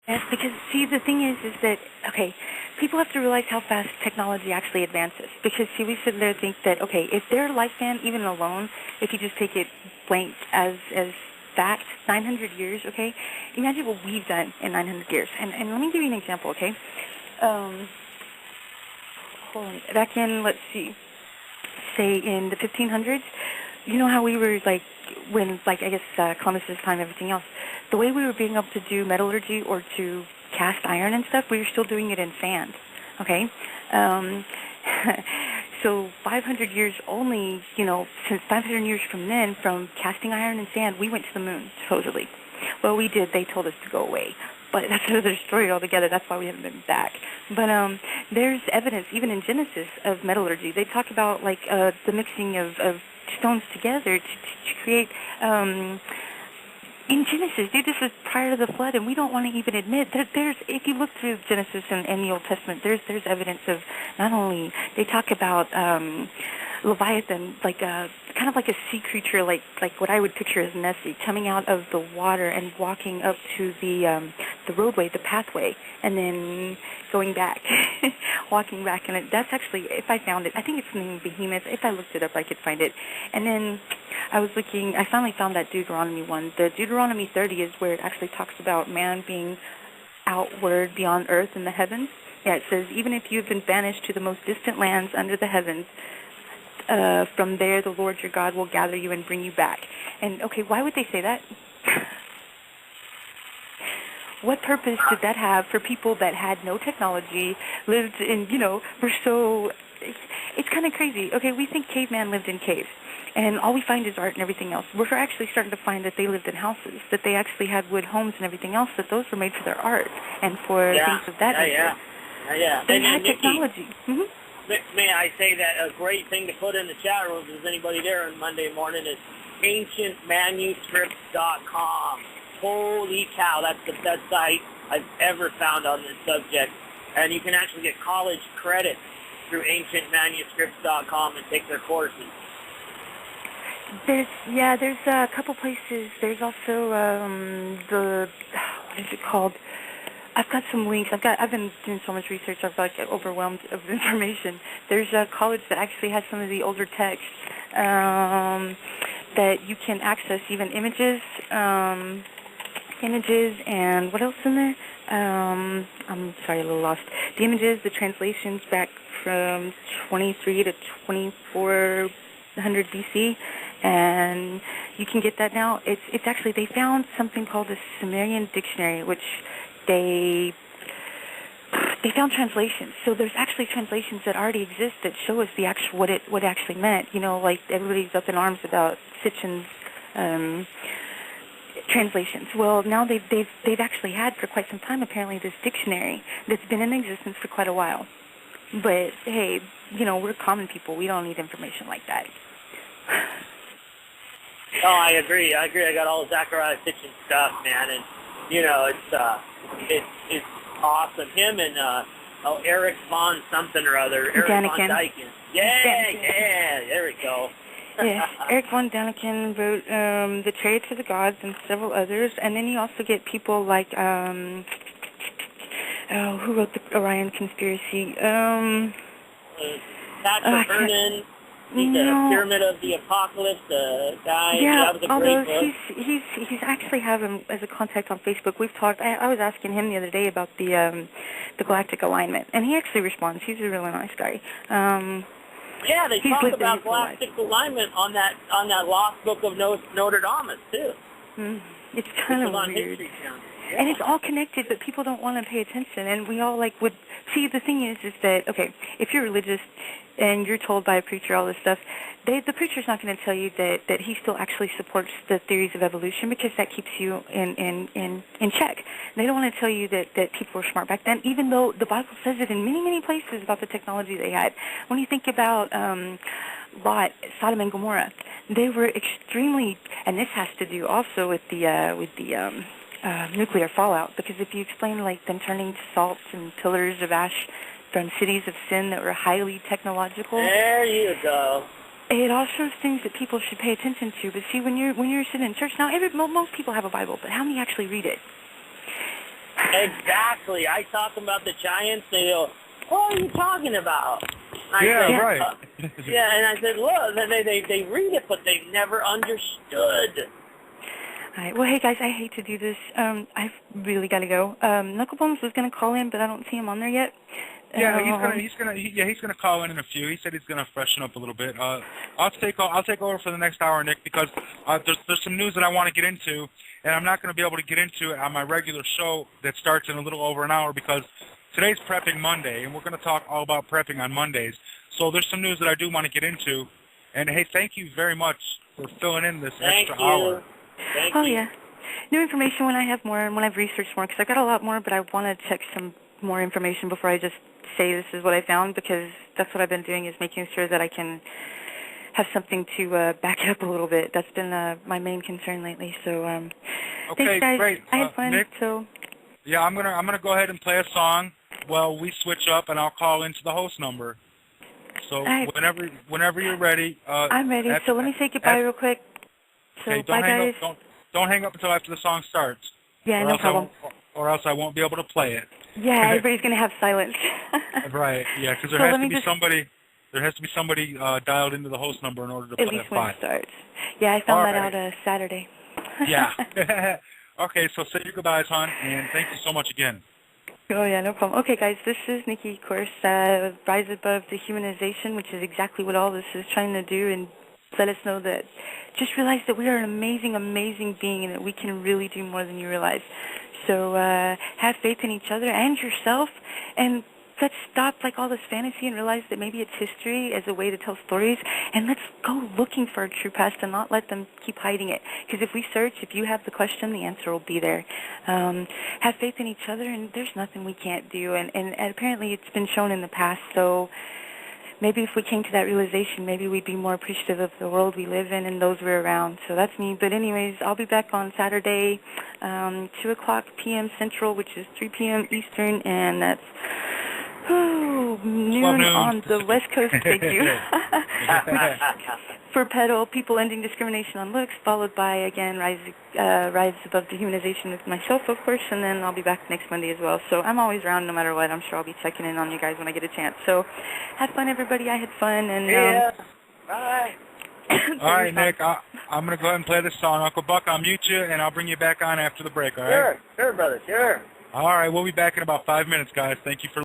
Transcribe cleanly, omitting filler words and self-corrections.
Yes, because, see, the thing is that, okay, people have to realize how fast technology actually advances. Because, see, we sit there and think that, okay, if their lifespan, even alone, if you just take it blank as fact, 900 years, okay, imagine what we've done in 900 years. And let me give you an example, okay? Hold on. Back in, let's see, say in the 1500s, you know how we were, like, when, like, I guess Columbus's time, everything else, the way we were being able to do metallurgy or to cast iron and stuff, we were still doing it in sand, okay? So 500 years only, you know, since 500 years from then, from casting iron and sand, we went to the moon, supposedly. Well, we did. They told us to go away. But that's another story altogether. That's why we haven't been back. But there's evidence, even in Genesis, of metallurgy. They talk about, like, the mixing of stones together to create... in Genesis, dude, this was prior to the flood, and we don't want to even admit that there's, if you look through Genesis and the Old Testament, there's evidence of not only, they talk about Leviathan, like kind of like a sea creature, like what I would picture as Nessie, coming out of the water and walking up to the roadway, the pathway, and then going back, walking back. And that's actually, if I found it, I think it's named Behemoth. If I looked it up, I could find it. And then I was looking, I finally found that Deuteronomy one. The Deuteronomy 30 is where it actually talks about man being outward beyond earth in the heavens. Yeah, it says, even if you have been banished to the most distant lands under the heavens, from there the Lord your God will gather you and bring you back. And, okay, why would they say that? What purpose did that have for people that had no technology, lived in, you know, were so... It's kind of crazy. Okay, we think caveman lived in caves, and all we find is art and everything else. We're actually starting to find that they lived in houses, that they actually had wood homes and everything else, that those were made for their art and for things of that nature. Yeah. They had technology. May I say that a great thing to put in the chat room, if there's anybody there on Monday morning, is ancientmanuscripts.com. Holy cow, that's the best site I've ever found on this subject. And you can actually get college credit through ancientmanuscripts.com and take their courses. There's a couple places. There's also what is it called? I've got some links. I've been doing so much research. I've like overwhelmed of information. There's a college that actually has some of the older texts that you can access, even images, and what else in there? I'm sorry, a little lost. The images, the translations back from 23 to 2400 BC, and you can get that now. It's actually, they found something called the Sumerian Dictionary, which they found translations. So there's actually translations that already exist that show us the actual what it actually meant. You know, like everybody's up in arms about Sitchin's translations. Well, now they've actually had for quite some time apparently this dictionary that's been in existence for quite a while. But hey, you know, we're common people. We don't need information like that. Oh, I agree. I got all the Zachariah Sitchin stuff, man, and you know, it's awesome. Him and Eric von something or other. Eric von Daniken. Yeah, there we go. Yes, Eric von Daniken wrote The Trade for the Gods and several others, and then you also get people like who wrote the Orion Conspiracy? Patrick Vernon. He's the Pyramid of the Apocalypse, the guy. Yeah, that was a although great book. he's actually have him as a contact on Facebook. We've talked. I was asking him the other day about the galactic alignment, and he actually responds. He's a really nice guy. Yeah, they talk about galactic alignment on that lost book of Notre Dame too. It's kind of weird. And it's all connected, but people don't want to pay attention. And we all would see. The thing is that okay, if you're religious and you're told by a preacher all this stuff, the preacher's not going to tell you that he still actually supports the theories of evolution, because that keeps you in check. They don't want to tell you that people were smart back then, even though the Bible says it in many places about the technology they had. When you think about Lot, Sodom and Gomorrah, they were extremely, and this has to do also with the nuclear fallout, because if you explain like them turning to salts and pillars of ash from cities of sin that were highly technological. There you go. It all shows things that people should pay attention to. But see, when you're sitting in church now, most people have a Bible, but how many actually read it? Exactly. I talk about the giants. They go, what are you talking about? Right. Yeah, and I said, look, they read it, but they've never understood. All right. Well, hey, guys, I hate to do this. I've really got to go. Knucklebones was going to call in, but I don't see him on there yet. Yeah, he's gonna call in a few. He said he's gonna freshen up a little bit. I'll take over for the next hour, Nick, because there's some news that I want to get into, and I'm not gonna be able to get into it on my regular show that starts in a little over an hour because today's Prepping Monday, and we're gonna talk all about prepping on Mondays. So there's some news that I do want to get into, and hey, thank you very much for filling in this extra hour. Thank you. Yeah. New information when I have more and when I've researched more, because I got a lot more, but I want to check some more information before I just say this is what I found, because that's what I've been doing, is making sure that I can have something to back it up a little bit. That's been my main concern lately. So okay, thanks, guys. Great. I had fun. Nick, so yeah, I'm gonna go ahead and play a song while we switch up, and I'll call into the host number. So whenever you're ready. I'm ready. So let me say goodbye real quick. So okay, bye, guys. Don't hang up until after the song starts. Yeah, no problem. Or else I won't be able to play it. Yeah, everybody's gonna have silence. Right. Yeah, because there has to be somebody. There has to be somebody dialed into the host number in order to play at least it. when it starts. Yeah, I found that out Saturday. Yeah. Okay, so say your goodbyes, hon, and thank you so much again. Oh, yeah, no problem. Okay, guys, this is Nickie, of course, Rise Above Dehumanization, which is exactly what all this is trying to do, and let us know that, just realize that we are an amazing, amazing being and that we can really do more than you realize. So have faith in each other and yourself, and let's stop all this fantasy and realize that maybe it's history as a way to tell stories, and let's go looking for our true past and not let them keep hiding it. Because if we search, if you have the question, the answer will be there. Have faith in each other, and there's nothing we can't do, and apparently it's been shown in the past, so maybe if we came to that realization, maybe we'd be more appreciative of the world we live in and those we're around. So that's me. But anyways, I'll be back on Saturday, 2 o'clock p.m. Central, which is 3 p.m. Eastern, and that's noon on the West Coast. Thank you. For pedal, people ending discrimination on looks, followed by, again, Rise Above Dehumanization with myself, of course, and then I'll be back next Monday as well. So I'm always around no matter what. I'm sure I'll be checking in on you guys when I get a chance. So have fun, everybody. I had fun. And yeah. Bye. All right, Nick, I'm going to go ahead and play this song. Uncle Buck, I'll mute you, and I'll bring you back on after the break, all right? Sure, brother, sure. All right, we'll be back in about 5 minutes, guys. Thank you for